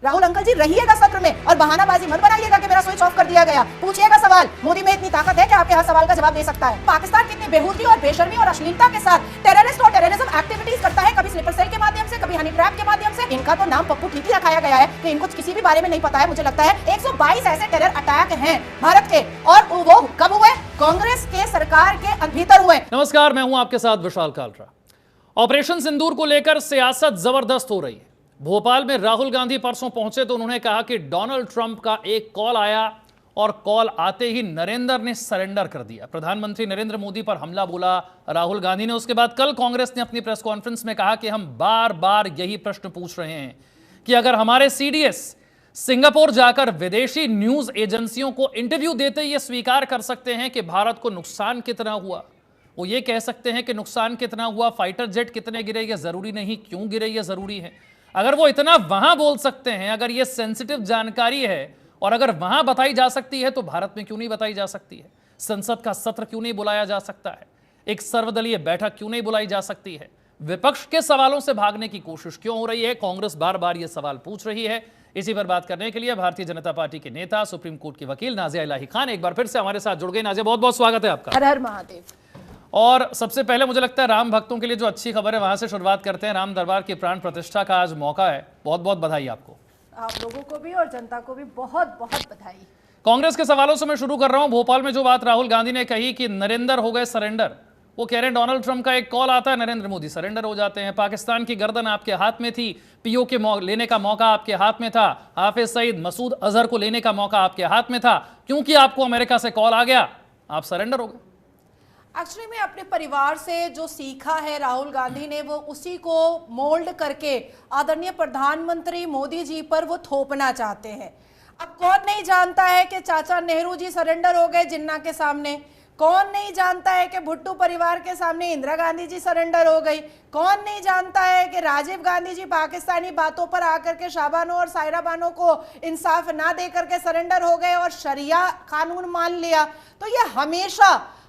Rahul uncle जी रहिएगा सत्र में और बहानाबाजी मत बनाइएगा कि मेरा स्विच ऑफ कर दिया गया। पूछिएगा सवाल, मोदी में इतनी ताकत है कि आपके हर सवाल का जवाब दे सकता है। पाकिस्तान कितनी बेहूदी और बेशर्मी और अश्लीलता के साथ टेररिस्ट और टेररिज्म एक्टिविटीज करता है, कभी स्लीपर सेल के माध्यम से, कभी हनी ट्रैप के माध्यम से। इनका तो नाम पप्पू ठीक ही रखाया गया है कि इनको किसी भी बारे में नहीं पता है। मुझे लगता है 122 ऐसे टेरर अटैक हैं भारत के, और वो कब हुए? कांग्रेस के सरकार के भीतर हुए। नमस्कार, मैं हूं आपके साथ विशाल कालरा। ऑपरेशन सिंदूर को लेकर सियासत जबरदस्त हो रही है। भोपाल में राहुल गांधी परसों पहुंचे तो उन्होंने कहा कि डोनाल्ड ट्रंप का एक कॉल आया और कॉल आते ही नरेंद्र ने सरेंडर कर दिया। प्रधानमंत्री नरेंद्र मोदी पर हमला बोला राहुल गांधी ने। उसके बाद कल कांग्रेस ने अपनी प्रेस कॉन्फ्रेंस में कहा कि हम बार बार यही प्रश्न पूछ रहे हैं कि अगर हमारे सीडीएस सिंगापुर जाकर विदेशी न्यूज एजेंसियों को इंटरव्यू देते ये स्वीकार कर सकते हैं कि भारत को नुकसान कितना हुआ, वो ये कह सकते हैं कि नुकसान कितना हुआ, फाइटर जेट कितने गिरे ये जरूरी नहीं, क्यों गिरे ये जरूरी है। अगर वो इतना वहां बोल सकते हैं, अगर ये सेंसिटिव जानकारी है और अगर वहां बताई जा सकती है तो भारत में क्यों नहीं बताई जा सकती है? संसद का सत्र क्यों नहीं बुलाया जा सकता है? एक सर्वदलीय बैठक क्यों नहीं बुलाई जा सकती है? विपक्ष के सवालों से भागने की कोशिश क्यों हो रही है? कांग्रेस बार बार ये सवाल पूछ रही है। इसी पर बात करने के लिए भारतीय जनता पार्टी के नेता, सुप्रीम कोर्ट के वकील नाजिया इलाही खान एक बार फिर से हमारे साथ जुड़ गए। नाजिया, बहुत बहुत स्वागत है आपका। हर हर महादेव। और सबसे पहले मुझे लगता है राम भक्तों के लिए जो अच्छी खबर है वहां से शुरुआत करते हैं। राम दरबार की प्राण प्रतिष्ठा का आज मौका है, बहुत बहुत बधाई आपको। आप लोगों को भी और जनता को भी बहुत बहुत बधाई। कांग्रेस के सवालों से मैं शुरू कर रहा हूं। भोपाल में जो बात राहुल गांधी ने कही कि नरेंद्र हो गए सरेंडर, वो कह रहे हैं डोनाल्ड ट्रंप का एक कॉल आता है, नरेंद्र मोदी सरेंडर हो जाते हैं। पाकिस्तान की गर्दन आपके हाथ में थी, पीओ के लेने का मौका आपके हाथ में था, हाफिज सईद, मसूद अजहर को लेने का मौका आपके हाथ में था, क्योंकि आपको अमेरिका से कॉल आ गया आप सरेंडर हो गए। एक्चुअली मैं अपने परिवार से जो सीखा है राहुल गांधी ने, वो उसी को मोल्ड करके आदरणीय प्रधानमंत्री मोदी जी पर वो थोपना चाहते हैं। अब कौन नहीं जानता है कि चाचा नेहरू जी सरेंडर हो गए जिन्ना के सामने? कौन नहीं जानता है कि भुट्टो परिवार के सामने इंदिरा गांधी जी सरेंडर हो गई? कौन नहीं जानता है कि राजीव गांधी जी पाकिस्तानी बातों पर आकर के शाहबानो और सायरा बानो को इंसाफ ना दे करके सरेंडर हो गए और शरिया कानून मान लिया? तो ये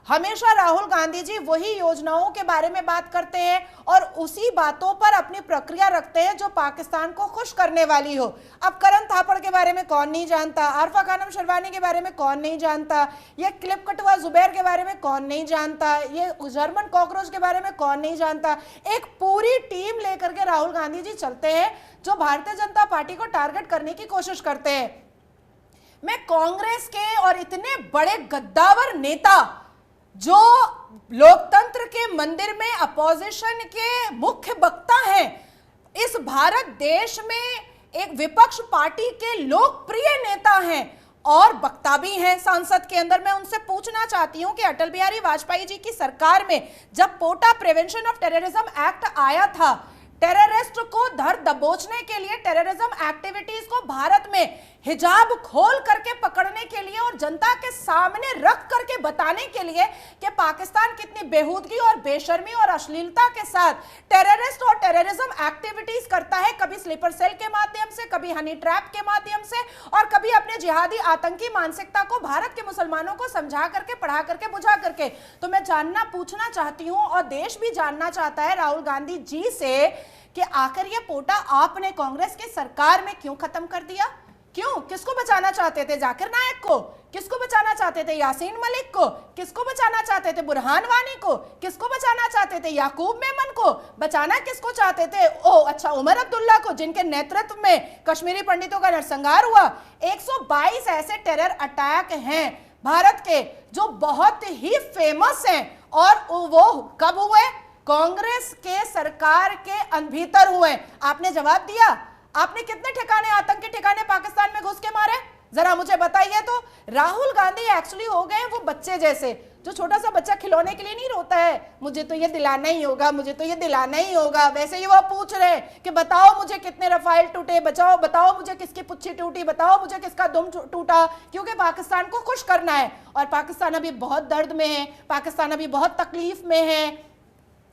हमेशा राहुल गांधी जी वही योजनाओं के बारे में बात करते हैं और उसी बातों पर अपनी प्रक्रिया रखते हैं जो पाकिस्तान को खुश करने वाली हो। अब करण थापड़ के बारे में कौन नहीं जानता, आरफा खानम शरवानी के बारे में कौन नहीं जानता, ये क्लिप कटवा जुबैर के बारे में कौन नहीं जानता, ये जर्मन कॉकरोच के बारे में कौन नहीं जानता। एक पूरी टीम लेकर के राहुल गांधी जी चलते हैं जो भारतीय जनता पार्टी को टारगेट करने की कोशिश करते हैं। मैं कांग्रेस के और इतने बड़े गद्दावर नेता जो लोकतंत्र के मंदिर में अपोजिशन के मुख्य वक्ता हैं, इस भारत देश में एक विपक्ष पार्टी के लोकप्रिय नेता हैं और वक्ता भी हैं संसद के अंदर, मैं उनसे पूछना चाहती हूं कि अटल बिहारी वाजपेयी जी की सरकार में जब पोटा प्रिवेंशन ऑफ टेररिज्म एक्ट आया था, टेररिस्ट को धर दबोचने के लिए, टेररिज्म एक्टिविटीज को भारत में हिजाब खोल करके पकड़ने के लिए और जनता के सामने रख करके बताने के लिए कि पाकिस्तान कितनी बेहूदगी और बेशर्मी और अश्लीलता के साथ टेररिस्ट और टेररिज्म एक्टिविटीज करता है, कभी स्लीपर सेल के माध्यम से, कभी हनी ट्रैप के माध्यम से और कभी अपने जिहादी आतंकी मानसिकता को भारत के मुसलमानों को समझा करके, पढ़ा करके, बुझा करके। तो मैं पूछना चाहती हूं और देश भी जानना चाहता है राहुल गांधी जी से कि आखिर ये पोटा आपने कांग्रेस की सरकार में क्यों खत्म कर दिया? क्यों? किसको बचाना चाहते थे? जाकिर नायक को? किसको बचाना चाहते थे? यासीन मलिक को? किसको बचाना चाहते थे? बुरहान वानी को? किसको बचाना चाहते थे? याकूब मेमन को? बचाना किसको चाहते थे? अच्छा, उमर अब्दुल्ला को, जिनके नेतृत्व में कश्मीरी पंडितों का नरसंहार हुआ। 122 ऐसे टेरर अटैक हैं भारत के जो बहुत ही फेमस हैं और वो कब हुए? कांग्रेस के सरकार के भीतर हुए। आपने जवाब दिया? आपने कितने ठिकाने, आतंकी ठिकाने पाकिस्तान में घुस के मारे? जरा मुझे बताइए। तो राहुल गांधी एक्चुअली हो गए वो बच्चे जैसे, जो छोटा सा बच्चा खिलौने के लिए नहीं रोता है, मुझे तो ये दिलाना ही होगा, मुझे तो ये दिलाना ही होगा, वैसे ही वो पूछ रहे हैं कि बताओ मुझे कितने रफाइल टूटे, बताओ मुझे किसकी पुच्छी टूटी, बताओ मुझे किसका दुम टूटा, क्योंकि पाकिस्तान को खुश करना है। और पाकिस्तान अभी बहुत दर्द में है, पाकिस्तान अभी बहुत तकलीफ में है।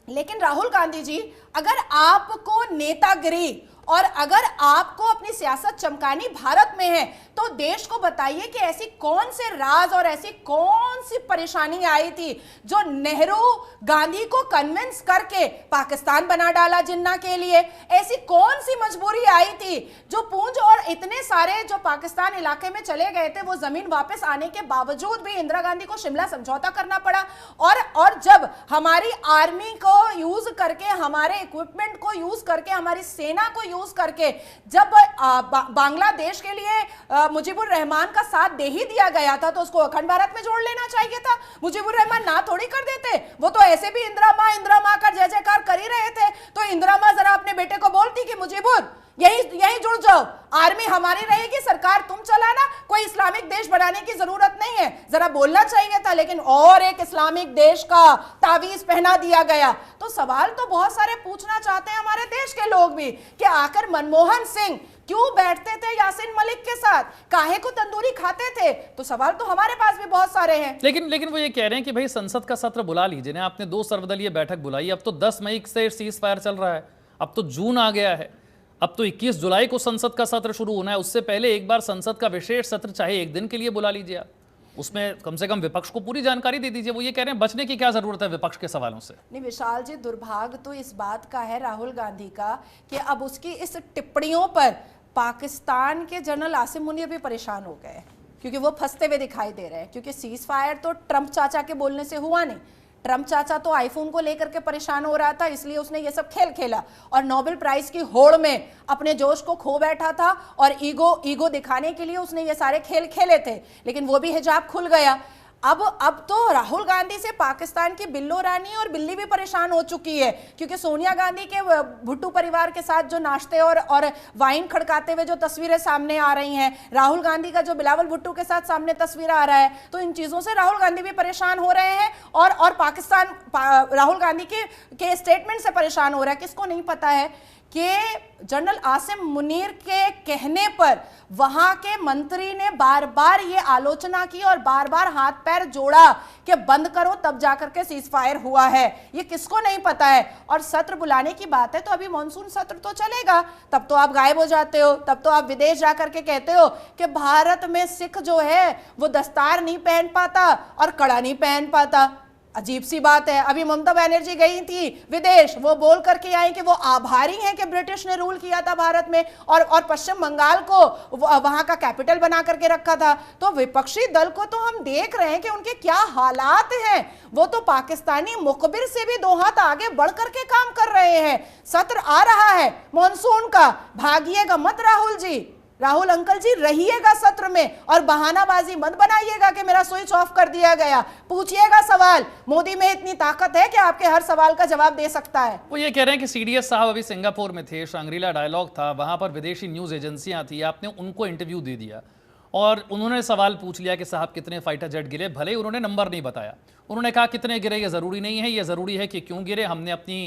लेकिन राहुल गांधी जी, अगर आपको नेतागिरी और अगर आपको अपनी सियासत चमकानी भारत में है तो देश को बताइए कि ऐसी कौन से राज और ऐसी कौन सी परेशानी आई थी जो नेहरू गांधी को कन्विंस करके पाकिस्तान बना डाला जिन्ना के लिए। ऐसी कौन सी मजबूरी आई थी जो पूंछ और इतने सारे जो पाकिस्तान इलाके में चले गए थे वो जमीन वापस आने के बावजूद भी इंदिरा गांधी को शिमला समझौता करना पड़ा। और जब हमारी आर्मी को यूज करके, हमारे इक्विपमेंट को यूज करके, हमारी सेना को यूज करके जब बांग्लादेश के लिए मुजीबुर रहमान का साथ दे ही दिया गया था तो उसको अखंड भारत में जोड़ लेना चाहिए था। मुजीबुर रहमान ना थोड़ी कर देते, वो तो ऐसे भी इंदिरा माँ का जय जयकार कर ही रहे थे। तो इंदिरा माँ जरा अपने बेटे को बोलती कि मुजीबुर यही जुड़ जाओ, आर्मी हमारी रहेगी, सरकार तुम चलाना, कोई इस्लामिक देश बनाने की जरूरत नहीं है, जरा बोलना चाहिए था। लेकिन और एक इस्लामिक देश का तावीज पहना दिया गया। तो सवाल तो बहुत सारे पूछना चाहते हैं हमारे देश के लोग भी कि आखिर मनमोहन सिंह क्यों बैठते थे यासीन मलिक के साथ, काहे को तंदूरी खाते थे। तो सवाल तो हमारे पास भी बहुत सारे हैं। लेकिन वो ये कह रहे हैं कि भाई संसद का सत्र बुला लीजिए ना, आपने 2 सर्वदलीय बैठक बुलाई, अब तो 10 मई से सीज फायर चल रहा है, अब तो जून आ गया है, अब तो 21 जुलाई को संसद का सत्र शुरू होना है। उससे पहले एक बार संसद का विशेष सत्र चाहे 1 दिन के लिए बुला लीजिए आप, उसमें कम से कम विपक्ष को पूरी जानकारी दे दीजिए। वो ये कह रहे हैं बचने की क्या जरूरत है विपक्ष के सवालों से। नहीं विशाल जी, दुर्भाग्य तो इस बात का है राहुल गांधी का कि अब उसकी इस टिप्पणियों पर पाकिस्तान के जनरल आसिम मुनीर भी परेशान हो गए, क्योंकि वो फंसते हुए दिखाई दे रहे हैं। क्योंकि सीज फायर तो ट्रंप चाचा के बोलने से हुआ नहीं, ट्रंप चाचा तो आईफोन को लेकर के परेशान हो रहा था, इसलिए उसने ये सब खेल खेला और नोबेल प्राइज की होड़ में अपने जोश को खो बैठा था और ईगो दिखाने के लिए उसने ये सारे खेल खेले थे। लेकिन वो भी हिजाब खुल गया। अब तो राहुल गांधी से पाकिस्तान की बिल्लो रानी और बिल्ली भी परेशान हो चुकी है, क्योंकि सोनिया गांधी के भुट्टो परिवार के साथ जो नाश्ते और वाइन खड़काते हुए जो तस्वीरें सामने आ रही हैं, राहुल गांधी का जो बिलावल भुट्टो के साथ सामने तस्वीर आ रहा है, तो इन चीजों से राहुल गांधी भी परेशान हो रहे हैं और पाकिस्तान राहुल गांधी के स्टेटमेंट से परेशान हो रहा है। किसको नहीं पता है कि जनरल आसिम मुनीर के कहने पर वहां के मंत्री ने बार बार ये आलोचना की और बार बार हाथ पैर जोड़ा कि बंद करो, तब जाकर के सीज फायर हुआ है। ये किसको नहीं पता है। और सत्र बुलाने की बात है तो अभी मॉनसून सत्र तो चलेगा, तब तो आप गायब हो जाते हो, तब तो आप विदेश जाकर के कहते हो कि भारत में सिख जो है वो दस्तार नहीं पहन पाता और कड़ा नहीं पहन पाता। अजीब सी बात है। अभी ममता बनर्जी गई थी विदेश, वो बोल करके आई कि वो आभारी हैं कि ब्रिटिश ने रूल किया था भारत में और पश्चिम बंगाल को वहां का कैपिटल बना करके रखा था। तो विपक्षी दल को तो हम देख रहे हैं कि उनके क्या हालात हैं। वो तो पाकिस्तानी मुखबिर से भी 2 हाथ आगे बढ़ करके काम कर रहे हैं। सत्र आ रहा है मॉनसून का, भागिएगा मत राहुल जी, राहुल अंकल जी रहिएगा सत्र में और बहानाबाजी मत बनाइएगा कि मेरा स्विच ऑफ कर दिया गया। पूछिएगा सवाल, मोदी में इतनी ताकत है कि आपके हर सवाल का जवाब दे सकता है। वो ये कह रहे हैं कि सीडीएस साहब अभी सिंगापुर में थे, शांग्रीला डायलॉग था, वहां पर विदेशी न्यूज एजेंसियां थी, आपने उनको इंटरव्यू दे दिया और उन्होंने सवाल पूछ लिया कि साहब कितने फाइटर जेट गिरे, भले ही उन्होंने नंबर नहीं बताया, उन्होंने कहा कितने गिरे ये जरूरी नहीं है, ये जरूरी है कि क्यों गिरे, हमने अपनी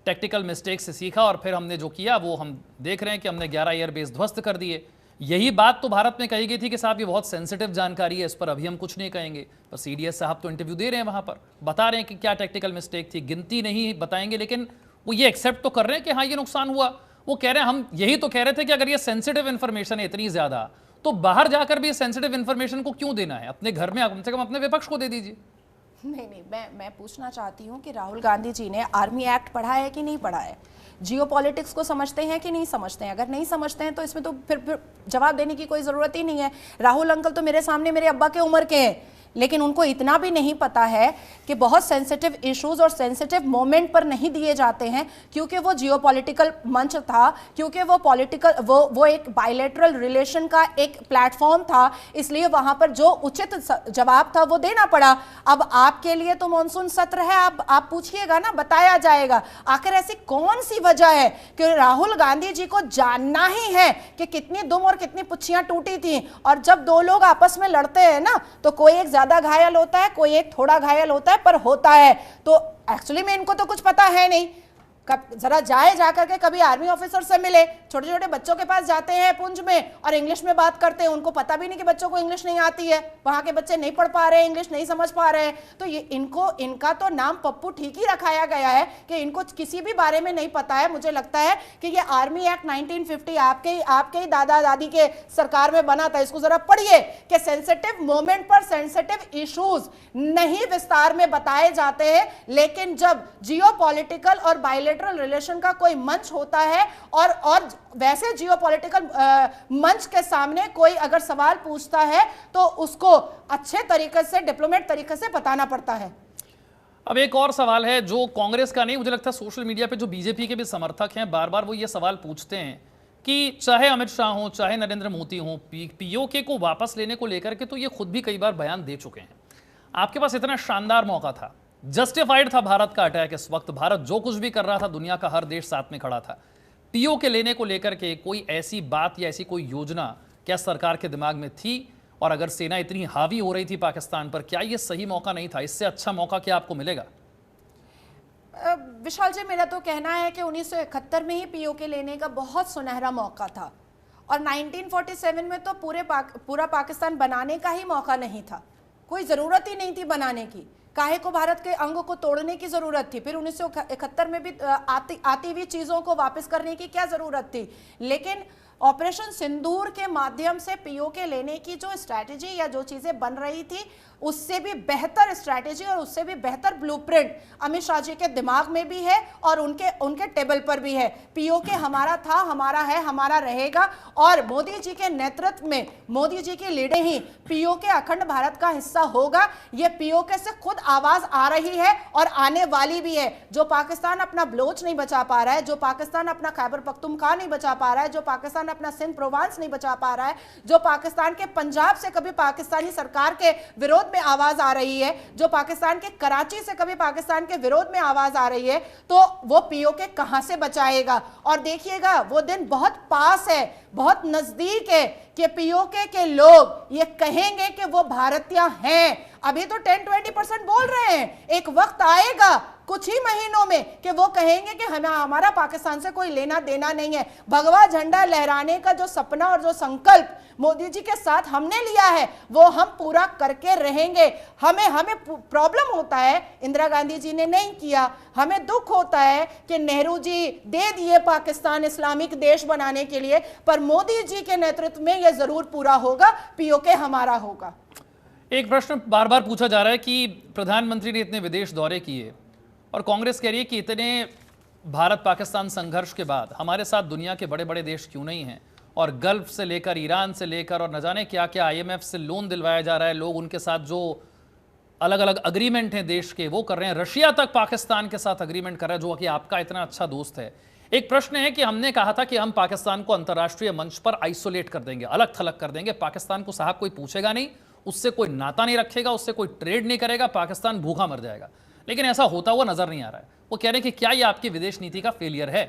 टेक्टिकल मिस्टेक से सीखा और फिर हमने जो किया वो हम देख रहे हैं कि हमने 11 एयरबेस ध्वस्त कर दिए। यही बात तो भारत में कही गई थी कि साहब ये बहुत सेंसिटिव जानकारी है, इस पर अभी हम कुछ नहीं कहेंगे। पर सीडीएस साहब तो इंटरव्यू दे रहे हैं, वहां पर बता रहे हैं कि क्या टेक्निकल मिस्टेक थी, गिनती नहीं बताएंगे, लेकिन वो ये एक्सेप्ट तो कर रहे हैं कि हाँ ये नुकसान हुआ। वो कह रहे हैं हम यही तो कह रहे थे कि अगर ये सेंसिटिव इंफॉर्मेशन है इतनी ज्यादा तो बाहर जाकर भी सेंसिटिव इंफॉर्मेशन को क्यों देना है, अपने घर में कम से कम अपने विपक्ष को दे दीजिए। नहीं, मैं पूछना चाहती हूँ कि राहुल गांधी जी ने आर्मी एक्ट पढ़ा है कि नहीं पढ़ा है, जियोपॉलिटिक्स को समझते हैं कि नहीं समझते हैं। अगर नहीं समझते हैं तो इसमें तो फिर जवाब देने की कोई ज़रूरत ही नहीं है। राहुल अंकल तो मेरे सामने मेरे अब्बा के उम्र के हैं, लेकिन उनको इतना भी नहीं पता है कि बहुत सेंसिटिव इश्यूज और सेंसिटिव मोमेंट पर नहीं दिए जाते हैं, क्योंकि वो जियोपॉलिटिकल मंच था, क्योंकि वो पॉलिटिकल वो एक बायलैटरल रिलेशन का एक प्लेटफॉर्म था, इसलिए वहां पर जो उचित जवाब था वो देना पड़ा। अब आपके लिए तो मॉनसून सत्र है, आप पूछिएगा ना, बताया जाएगा। आखिर ऐसी कौन सी वजह है कि राहुल गांधी जी को जानना ही है कि कितनी दुम और कितनी पुच्छियां टूटी थी। और जब 2 लोग आपस में लड़ते हैं ना तो कोई एक ज्यादा घायल होता है, कोई एक थोड़ा घायल होता है, पर होता है। तो एक्चुअली में इनको तो कुछ पता है नहीं। जरा जाए जाकर के कभी आर्मी ऑफिसर से मिले, छोटे छोटे बच्चों के पास जाते हैं पुंछ में और इंग्लिश में बात करते हैं, उनको पता भी नहीं कि बच्चों को इंग्लिश नहीं आती है, वहां के बच्चे नहीं पढ़ पा रहे हैं, इंग्लिश नहीं समझ पा रहे हैं। तो ये इनका तो नाम पप्पू ठीक ही रखाया गया है कि इनको किसी भी बारे में नहीं पता है। मुझे लगता है कि ये आर्मी एक्ट 1950 आपके ही दादा दादी के सरकार में बना था। इसको जरा पढ़िए कि सेंसिटिव मोमेंट पर सेंसिटिव इश्यूज नहीं विस्तार में बताए जाते हैं, लेकिन जब जियोपॉलिटिकल और बायलैटरल रिलेशन का कोई मंच होता है और वैसे जियोपॉलिटिकल मंच के सामने कोई अगर सवाल पूछता है तो उसको अच्छे तरीके से, डिप्लोमेट तरीके से बताना पड़ता है। अब एक और सवाल है जो कांग्रेस का नहीं, मुझे लगता है सोशल मीडिया पे जो बीजेपी के भी समर्थक हैं बार बार वो ये सवाल पूछते हैं कि चाहे अमित शाह हो, चाहे नरेंद्र मोदी हो, पीओके को वापस लेने को लेकर के तो ये खुद भी कई बार बयान दे चुके हैं। आपके पास इतना शानदार मौका था, जस्टिफाइड था भारत का अटैक, इस वक्त भारत जो कुछ भी कर रहा था दुनिया का हर देश साथ में खड़ा था। पीओके लेने को लेकर के कोई ऐसी बात या ऐसी कोई योजना क्या सरकार के दिमाग में थी? और अगर सेना इतनी हावी हो रही थी पाकिस्तान पर, क्या यह सही मौका नहीं था? इससे अच्छा मौका क्या आपको मिलेगा? विशाल जी, मेरा तो कहना है कि 1971 में ही पीओके लेने का बहुत सुनहरा मौका था और 1947 में तो पूरा पाकिस्तान बनाने का ही मौका नहीं था। कोई जरूरत ही नहीं थी बनाने की, काहे को भारत के अंग को तोड़ने की जरूरत थी। फिर 1971 में भी आती हुई चीजों को वापस करने की क्या जरूरत थी? लेकिन ऑपरेशन सिंदूर के माध्यम से पीओके लेने की जो स्ट्रैटेजी या जो चीजें बन रही थी, उससे भी बेहतर स्ट्रैटेजी और उससे भी बेहतर ब्लूप्रिंट अमित शाह जी के दिमाग में भी है और उनके टेबल पर भी है। पीओके हमारा था, हमारा है, हमारा रहेगा और मोदी जी के नेतृत्व में, मोदी जी की लीडर ही पीओके अखंड भारत का हिस्सा होगा। ये पीओके से खुद आवाज आ रही है और आने वाली भी है। जो पाकिस्तान अपना बलोच नहीं बचा पा रहा है, जो पाकिस्तान अपना खैबर पख्तूनख्वा नहीं बचा पा रहा है, जो पाकिस्तान अपना सिंध प्रोवांस नहीं बचा पा रहा है, जो पाकिस्तान के पंजाब से कभी पाकिस्तानी सरकार के विरोध में आवाज आ रही है, जो पाकिस्तान के कराची से कभी पाकिस्तान के विरोध में आवाज आ रही है, तो वो पीओके कहां से बचाएगा? और देखिएगा वो दिन बहुत पास है, बहुत नजदीक है कि पीओके के लोग ये कहेंगे कि वो भारतीय हैं। अभी तो 10-20% बोल रहे हैं, एक वक्त आएगा कुछ ही महीनों में कि वो कहेंगे कि हमारा पाकिस्तान से कोई लेना देना नहीं है। भगवा झंडा लहराने का जो सपना और जो संकल्प मोदी जी के साथ हमने लिया है वो हम पूरा करके रहेंगे। हमें प्रॉब्लम होता है, इंदिरा गांधी जी ने नहीं किया। हमें दुख होता है कि नेहरू जी दे दिए पाकिस्तान इस्लामिक देश बनाने के लिए, पर मोदी जी के नेतृत्व में यह जरूर पूरा होगा, पीओके हमारा होगा। एक प्रश्न बार बार पूछा जा रहा है कि प्रधानमंत्री ने इतने विदेश दौरे किए और कांग्रेस कह रही है कि इतने भारत पाकिस्तान संघर्ष के बाद हमारे साथ दुनिया के बड़े बड़े देश क्यों नहीं हैं, और गल्फ से लेकर ईरान से लेकर और न जाने क्या क्या IMF से लोन दिलवाया जा रहा है, लोग उनके साथ जो अलग अलग अग्रीमेंट हैं देश के वो कर रहे हैं, रशिया तक पाकिस्तान के साथ अग्रीमेंट कर रहा है जो कि आपका इतना अच्छा दोस्त है। एक प्रश्न है कि हमने कहा था कि हम पाकिस्तान को अंतर्राष्ट्रीय मंच पर आइसोलेट कर देंगे, अलग थलग कर देंगे, पाकिस्तान को साहब कोई पूछेगा नहीं, उससे कोई नाता नहीं रखेगा, उससे कोई ट्रेड नहीं करेगा, पाकिस्तान भूखा मर जाएगा। लेकिन ऐसा होता हुआ नजर नहीं आ रहा है। वो कह रहे हैं कि क्या ये आपकी विदेश नीति का फेलियर है?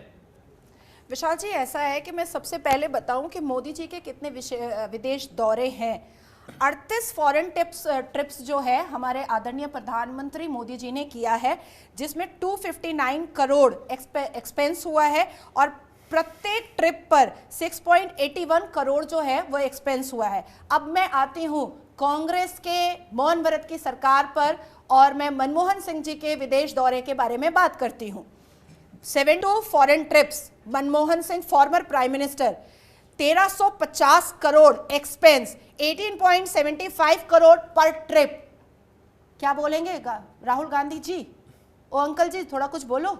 विशाल जी, ऐसा है कि मैं सबसे पहले बताऊं कि मोदी जी के कितने विदेश दौरे हैं। 38 फॉरेन ट्रिप्स जो है हमारे आदरणीय प्रधानमंत्री मोदी जी ने किया है, जिसमें 259 करोड़ एक्सपेंस हुआ है और प्रत्येक ट्रिप पर 6.81 करोड़ जो है वो एक्सपेंस हुआ है। अब मैं आती हूँ कांग्रेस के मौन व्रत की सरकार पर और मैं मनमोहन सिंह जी के विदेश दौरे के बारे में बात करती हूँ। 72 foreign trips, Manmohan Singh former prime minister, 1350 crore expense, 18.75 crore पर ट्रिप। क्या बोलेंगे राहुल गांधी जी? ओ अंकल जी थोड़ा कुछ बोलो।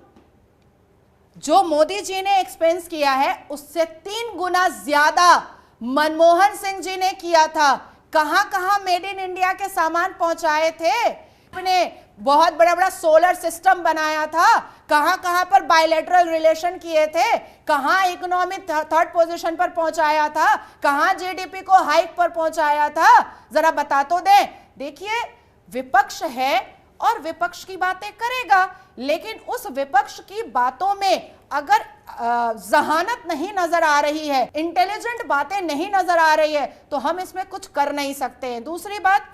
जो मोदी जी ने एक्सपेंस किया है उससे 3 गुना ज्यादा मनमोहन सिंह जी ने किया था। कहां कहां मेड इन इंडिया के सामान पहुंचाए थे, अपने बहुत बड़ा बड़ा सोलर सिस्टम बनाया था, कहां कहां पर बायलैटरल रिलेशन किए थे, कहां इकोनॉमी थर्ड पोजीशन पर पहुंचाया था, कहां जीडीपी को हाइक पर पहुंचाया था, जरा बता तो दें। देखिए विपक्ष है और विपक्ष की बातें करेगा, लेकिन उस विपक्ष की बातों में अगर जहानत नहीं नजर आ रही है, इंटेलिजेंट बातें नहीं नजर आ रही है, तो हम इसमें कुछ कर नहीं सकते हैं। दूसरी बात,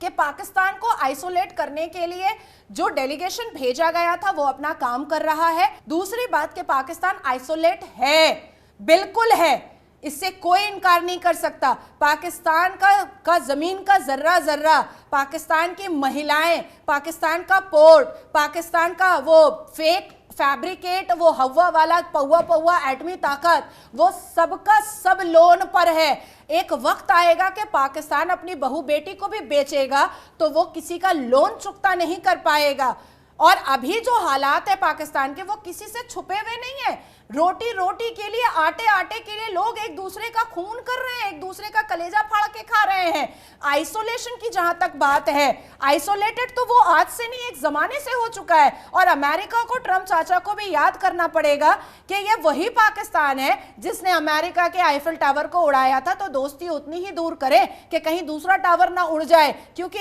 कि पाकिस्तान को आइसोलेट करने के लिए जो डेलीगेशन भेजा गया था वो अपना काम कर रहा है। दूसरी बात कि पाकिस्तान आइसोलेट है, बिल्कुल है, इससे कोई इनकार नहीं कर सकता। पाकिस्तान का जमीन का जर्रा जर्रा, पाकिस्तान की महिलाएं, पाकिस्तान का पोर्ट, पाकिस्तान का वो फेक फैब्रिकेट, वो हवा वाला पौवा पौवा एटमी ताकत, वो सबका सब लोन पर है। एक वक्त आएगा कि पाकिस्तान अपनी बहू बेटी को भी बेचेगा तो वो किसी का लोन चुकता नहीं कर पाएगा। और अभी जो हालात है पाकिस्तान के, वो किसी से छुपे हुए नहीं है। रोटी रोटी के लिए, आटे आटे के लिए लोग एक दूसरे का खून कर रहे हैं, एक दूसरे का कलेजा फाड़ के खा रहे हैं। आइसोलेशन की जहां तक बात है, आइसोलेटेड तो वो आज से नहीं, एक जमाने से हो चुका है। और अमेरिका को, ट्रंप चाचा को भी याद करना पड़ेगा कि ये वही पाकिस्तान है जिसने अमेरिका के आईफिल टावर को उड़ाया था। तो दोस्ती उतनी ही दूर करें कि कहीं दूसरा टावर ना उड़ जाए, क्योंकि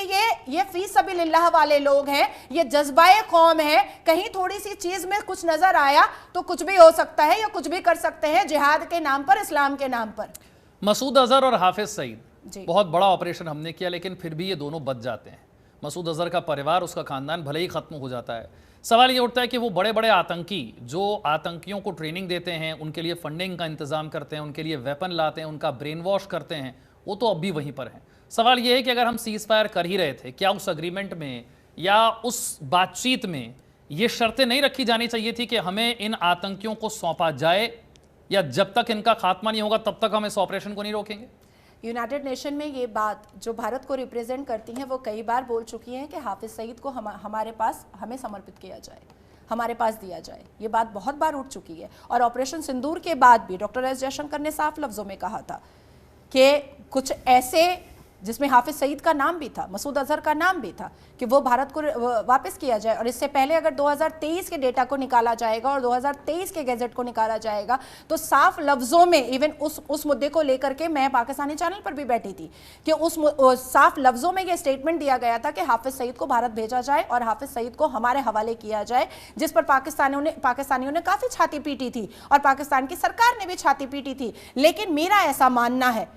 ये फी सबिलिल्लाह वाले लोग हैं, ये जज्बाए कौम है। कहीं थोड़ी सी चीज में कुछ नजर आया तो कुछ भी हो सकता है या कुछ भी कर सकते हैं, जिहाद के नाम पर, इस्लाम के नाम पर। मसूद अजहर और हाफिज सईद, जी। बहुत बड़ा ऑपरेशन हमने किया, लेकिन फिर भी ये दोनों बच जाते हैं। मसूद अजहर का परिवार, उसका खानदान भले ही खत्म हो जाता है। सवाल ये उठता है कि वो बड़े बड़े आतंकी जो आतंकियों को ट्रेनिंग देते हैं, उनके लिए फंडिंग का इंतजाम करते हैं, उनके लिए वेपन लाते हैं, उनका ब्रेन वॉश करते हैं, वो तो अब भी वहीं पर हैं। सवाल ये है कि अगर हम सीज फायर कर ही रहे थे, क्या उस अग्रीमेंट में या उस बातचीत में ये शर्तें नहीं रखी जानी चाहिए थी कि हमें इन आतंकियों को सौंपा जाए, या जब तक इनका खात्मा नहीं होगा तब तक हम इस ऑपरेशन को नहीं रोकेंगे? यूनाइटेड नेशन में ये बात जो भारत को रिप्रेजेंट करती हैं वो कई बार बोल चुकी हैं कि हाफिज सईद को हमारे पास हमें समर्पित किया जाए, हमारे पास दिया जाए। ये बात बहुत बार उठ चुकी है। और ऑपरेशन सिंदूर के बाद भी डॉक्टर एस जयशंकर ने साफ लफ्जों में कहा था कि कुछ ऐसे, जिसमें हाफिज सईद का नाम भी था, मसूद अजहर का नाम भी था, कि वो भारत को वापस किया जाए। और इससे पहले अगर 2023 के डेटा को निकाला जाएगा और 2023 के गैजेट को निकाला जाएगा तो साफ लफ्जों में, इवन उस मुद्दे को लेकर के मैं पाकिस्तानी चैनल पर भी बैठी थी कि उस साफ लफ्जों में ये स्टेटमेंट दिया गया था कि हाफिज सईद को भारत भेजा जाए और हाफिज सईद को हमारे हवाले किया जाए, जिस पर पाकिस्तानियों ने काफ़ी छाती पीटी थी और पाकिस्तान की सरकार ने भी छाती पीटी थी। लेकिन मेरा ऐसा मानना है,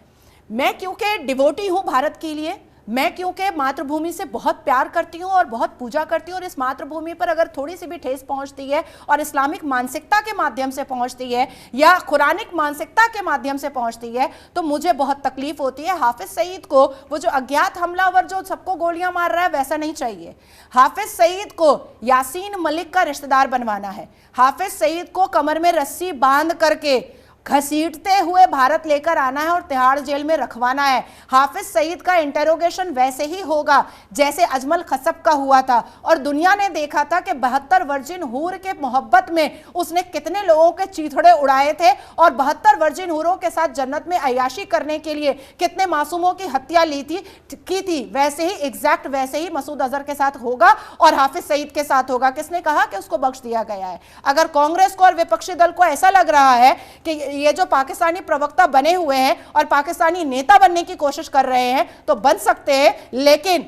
मैं क्योंकि डिवोटी हूं भारत के लिए, मैं क्योंकि मातृभूमि से बहुत प्यार करती हूं और बहुत पूजा करती हूं, और इस मातृभूमि पर अगर थोड़ी सी भी ठेस पहुंचती है और इस्लामिक मानसिकता के माध्यम से पहुंचती है या कुरानिक मानसिकता के माध्यम से पहुंचती है तो मुझे बहुत तकलीफ होती है। हाफिज सईद को, वो जो अज्ञात हमलावर जो सबको गोलियां मार रहा है, वैसा नहीं चाहिए। हाफिज सईद को यासीन मलिक का रिश्तेदार बनवाना है। हाफिज सईद को कमर में रस्सी बांध करके घसीटते हुए भारत लेकर आना है और तिहाड़ जेल में रखवाना है। हाफिज सईद का इंटेरोगेशन वैसे ही होगा जैसे अजमल खसब का हुआ था, और दुनिया ने देखा था कि 72 वर्जिन हूर के मोहब्बत में उसने कितने लोगों के चीथड़े उड़ाए थे और 72 वर्जिन हूरों के साथ जन्नत में अय्याशी करने के लिए कितने मासूमों की हत्या की थी। वैसे ही, एग्जैक्ट वैसे ही मसूद अजहर के साथ होगा और हाफिज सईद के साथ होगा। किसने कहा कि उसको बख्श दिया गया है? अगर कांग्रेस को और विपक्षी दल को ऐसा लग रहा है कि ये जो पाकिस्तानी प्रवक्ता बने हुए हैं और पाकिस्तानी नेता बनने की कोशिश कर रहे हैं तो बन सकते हैं, लेकिन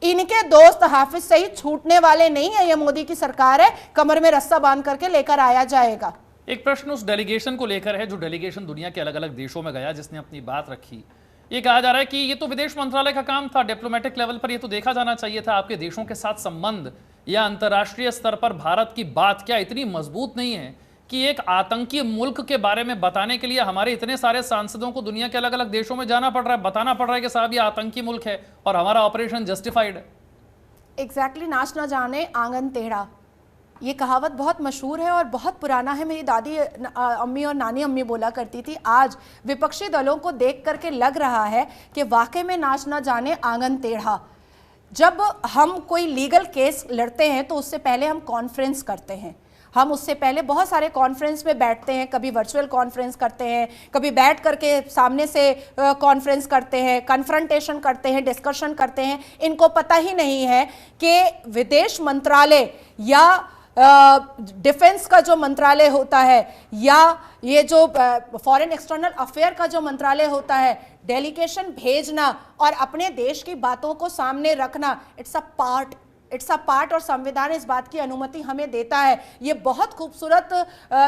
इनके दोस्त हाफिज सईद छूटने वाले नहीं है। ये मोदी की सरकार है, कमर में रस्सा बांध करके लेकर आया जाएगा। एक प्रश्न उस डेलीगेशन को लेकर है जो डेलीगेशन दुनिया के अलग अलग देशों में गया, जिसने अपनी बात रखी। ये कहा जा रहा है कि ये तो विदेश मंत्रालय का काम था, डिप्लोमेटिक लेवल पर ये तो देखा जाना चाहिए था आपके देशों के साथ संबंध या अंतर्राष्ट्रीय स्तर पर भारत की बात क्या इतनी मजबूत नहीं है कि एक आतंकी मुल्क के बारे में बताने के लिए हमारे इतने सारे सांसदों को दुनिया के अलग अलग देशों में जाना पड़ रहा है, बताना पड़ रहा है कि साहब ये आतंकी मुल्क है और हमारा ऑपरेशन जस्टिफाइड है। एग्जैक्टली, नाच ना जाने आंगन टेढ़ा, ये कहावत बहुत मशहूर है और बहुत पुराना है। मेरी दादी अम्मी और नानी अम्मी बोला करती थी। आज विपक्षी दलों को देख करके लग रहा है कि वाकई में नाच ना जाने आंगन टेढ़ा। जब हम कोई लीगल केस लड़ते हैं तो उससे पहले हम कॉन्फ्रेंस करते हैं, हम उससे पहले बहुत सारे कॉन्फ्रेंस में बैठते हैं, कभी वर्चुअल कॉन्फ्रेंस करते हैं, कभी बैठ करके सामने से कॉन्फ्रेंस करते हैं, कन्फ्रंटेशन करते हैं, डिस्कशन करते हैं। इनको पता ही नहीं है कि विदेश मंत्रालय या डिफेंस का जो मंत्रालय होता है या ये जो फॉरेन एक्सटर्नल अफेयर का जो मंत्रालय होता है, डेलीगेशन भेजना और अपने देश की बातों को सामने रखना, it's a part it's a part, और संविधान इस बात की अनुमति हमें देता है। ये बहुत खूबसूरत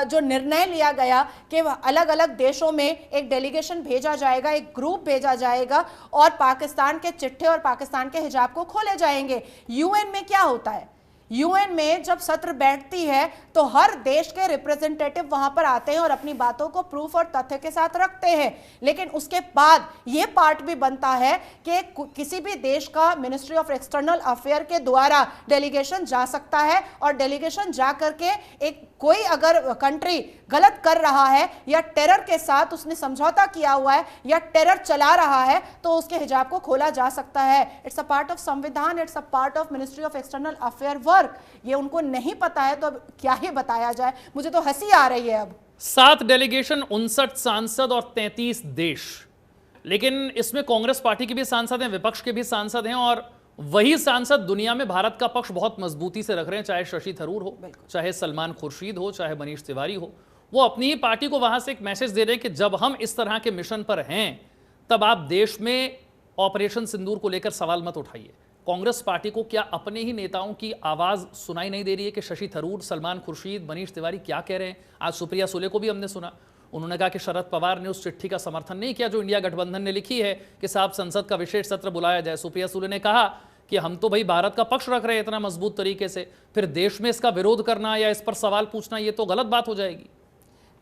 जो निर्णय लिया गया कि अलग अलग देशों में एक डेलीगेशन भेजा जाएगा, एक ग्रुप भेजा जाएगा और पाकिस्तान के चिट्ठे और पाकिस्तान के हिजाब को खोले जाएंगे। यूएन में क्या होता है, यूएन में जब सत्र बैठती है तो हर देश के रिप्रेजेंटेटिव वहां पर आते हैं और अपनी बातों को प्रूफ और तथ्य के साथ रखते हैं, लेकिन उसके बाद यह पार्ट भी बनता है कि किसी भी देश का मिनिस्ट्री ऑफ एक्सटर्नल अफेयर के द्वारा डेलीगेशन जा सकता है और डेलीगेशन जा करके एक कोई अगर कंट्री गलत कर रहा है या टेरर के साथ उसने समझौता किया हुआ है या टेरर चला रहा है तो उसके हिजाब को खोला जा सकता है। इट्स अ पार्ट ऑफ संविधान, it's a part of ministry of external affair work. ये उनको नहीं पता है तो अब क्या ही बताया जाए, मुझे तो हंसी आ रही है। अब 7 डेलीगेशन, 59 सांसद और 33 देश, लेकिन इसमें कांग्रेस पार्टी के भी सांसद हैं, विपक्ष के भी सांसद हैं और वही सांसद दुनिया में भारत का पक्ष बहुत मजबूती से रख रहे हैं, चाहे शशि थरूर हो, चाहे सलमान खुर्शीद हो, चाहे मनीष तिवारी हो। वो अपनी ही पार्टी को वहां से एक मैसेज दे रहे हैं कि जब हम इस तरह के मिशन पर हैं तब आप देश में ऑपरेशन सिंदूर को लेकर सवाल मत उठाइए। कांग्रेस पार्टी को क्या अपने ही नेताओं की आवाज सुनाई नहीं दे रही है कि शशि थरूर, सलमान खुर्शीद, मनीष तिवारी क्या कह रहे हैं? आज सुप्रिया सुले को भी हमने सुना, उन्होंने कहा कि शरद पवार ने उस चिट्ठी का समर्थन नहीं किया जो इंडिया गठबंधन ने लिखी है कि साहब संसद का विशेष सत्र बुलाया जाए। सुप्रिया सुले ने कहा कि हम तो भाई भारत का पक्ष रख रहे हैं इतना मजबूत तरीके से, फिर देश में इसका विरोध करना या इस पर सवाल पूछना ये तो गलत बात हो जाएगी।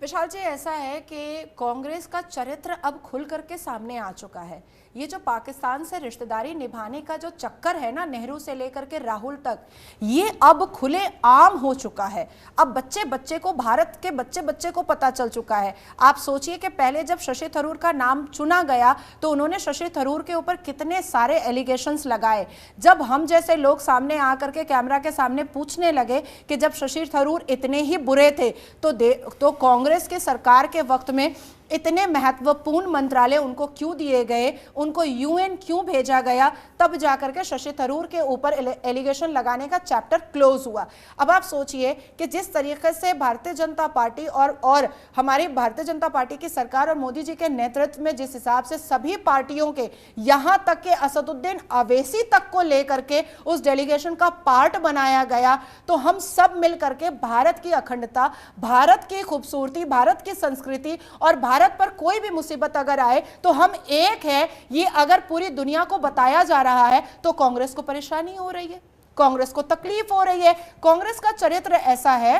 विशाल जी, ऐसा है कि कांग्रेस का चरित्र अब खुल करके सामने आ चुका है। ये जो पाकिस्तान से रिश्तेदारी निभाने का जो चक्कर है ना, नेहरू से लेकर के राहुल तक, ये अब खुले आम हो चुका है। अब बच्चे बच्चे को, भारत के बच्चे बच्चे को पता चल चुका है। आप सोचिए कि पहले जब शशि थरूर का नाम चुना गया तो उन्होंने शशि थरूर के ऊपर कितने सारे एलिगेशंस लगाए। जब हम जैसे लोग सामने आकर के कैमरा के सामने पूछने लगे कि जब शशि थरूर इतने ही बुरे थे तो कांग्रेस की सरकार के वक्त में इतने महत्वपूर्ण मंत्रालय उनको क्यों दिए गए, उनको यूएन क्यों भेजा गया, तब जाकर के शशि थरूर के ऊपर एलिगेशन लगाने का चैप्टर क्लोज हुआ। अब आप सोचिए कि जिस तरीके से भारतीय जनता पार्टी और हमारी भारतीय जनता पार्टी की सरकार और मोदी जी के नेतृत्व में जिस हिसाब से सभी पार्टियों के, यहां तक के असदुद्दीन अवैसी तक को लेकर के उस डेलीगेशन का पार्ट बनाया गया, तो हम सब मिलकर के भारत की अखंडता, भारत की खूबसूरती, भारत की संस्कृति और भारत पर कोई भी मुसीबत अगर आए तो हम एक है, ये अगर पूरी दुनिया को बताया जा रहा है तो कांग्रेस को परेशानी हो रही है, कांग्रेस को तकलीफ हो रही है। कांग्रेस का चरित्र ऐसा है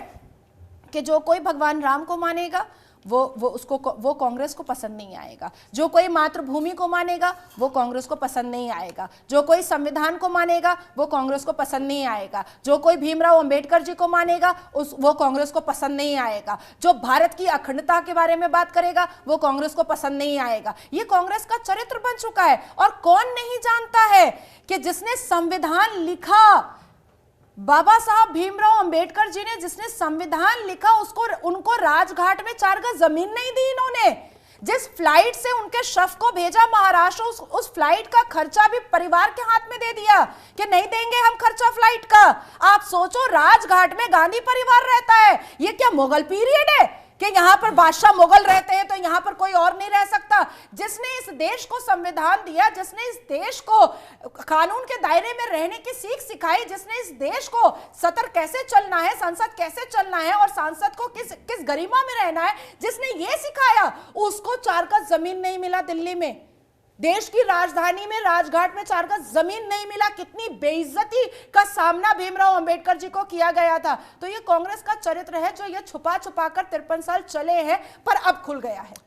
कि जो कोई भगवान राम को मानेगा वो कांग्रेस को पसंद नहीं आएगा, जो कोई मातृभूमि को मानेगा वो कांग्रेस को पसंद नहीं आएगा, जो कोई संविधान को मानेगा वो कांग्रेस को पसंद नहीं आएगा, जो कोई भीमराव अंबेडकर जी को मानेगा वो कांग्रेस को पसंद नहीं आएगा, जो भारत की अखंडता के बारे में बात करेगा वो कांग्रेस को पसंद नहीं आएगा। ये कांग्रेस का चरित्र बन चुका है। और कौन नहीं जानता है कि जिसने संविधान लिखा, बाबा साहब भीमराव अंबेडकर जी ने जिसने संविधान लिखा, उनको राजघाट में 4 गज जमीन नहीं दी इन्होंने। जिस फ्लाइट से उनके शव को भेजा महाराष्ट्र, उस फ्लाइट का खर्चा भी परिवार के हाथ में दे दिया कि नहीं देंगे हम खर्चा फ्लाइट का। आप सोचो, राजघाट में गांधी परिवार रहता है। ये क्या मुगल पीरियड है कि यहां पर बादशाह मुगल रहते हैं तो यहां पर कोई और नहीं रह सकता? जिसने इस देश को संविधान दिया, जिसने इस देश को कानून के दायरे में रहने की सीख सिखाई, जिसने इस देश को सत्र कैसे चलना है, संसद कैसे चलना है और सांसद को किस गरिमा में रहना है, जिसने ये सिखाया, उसको 4 गज जमीन नहीं मिला दिल्ली में। देश की राजधानी में राजघाट में 4 गज जमीन नहीं मिला। कितनी बेइज्जती का सामना भीमराव अंबेडकर जी को किया गया था। तो ये कांग्रेस का चरित्र है जो ये छुपा छुपा कर 53 साल चले हैं, पर अब खुल गया है।